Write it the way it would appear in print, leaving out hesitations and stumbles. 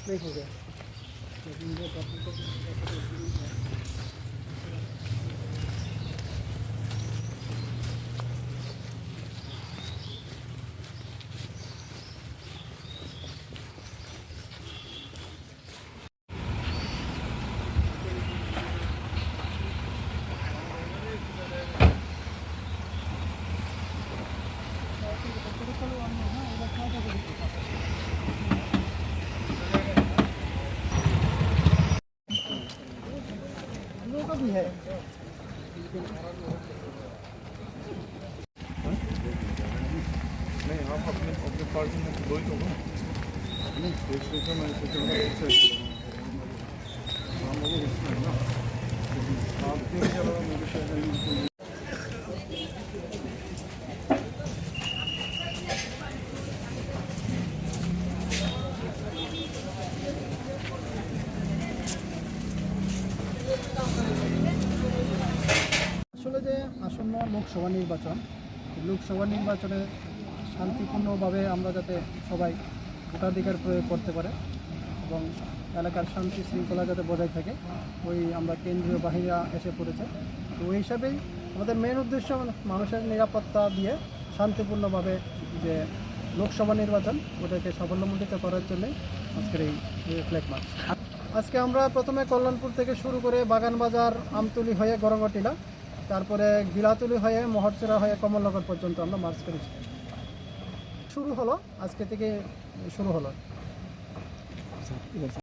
नहीं हो गया का भी है नहीं हम अपने पार्टी में दो ही तो नहीं एक सोचा मैंने सोचा हम लोग इसमें ना आप क्यों चलो मेरे शायद আসলে যে আসন্ন লোকসভা নির্বাচনে শান্তিপূর্ণভাবে আমরা যাতে সবাই ভোটাধিকার প্রয়োগ করতে পারে এবং এলাকার শান্তি শৃঙ্খলা যাতে বজায় থাকে ওই আমরা কেন্দ্রীয় বাহিনীরা এসে পড়েছে তো ওই হিসাবেই আমাদের মেন উদ্দেশ্য মানুষের নিরাপত্তা দিয়ে শান্তিপূর্ণভাবে যে লোকসভা নির্বাচন ওটাকে সাফল্যমণ্ডিত করার জন্যে আজকের এই ফ্ল্যাগ মার্চ। আজকে আমরা প্রথমে কল্যাণপুর থেকে শুরু করে বাগানবাজার আমতলী হয়ে গরঙ্গটিলা তারপরে গিলাতুলি হয়ে মহরচেরা হয়ে কমলনগর পর্যন্ত আমরা মার্চ করেছি। শুরু হলো আজকে থেকে শুরু হলো।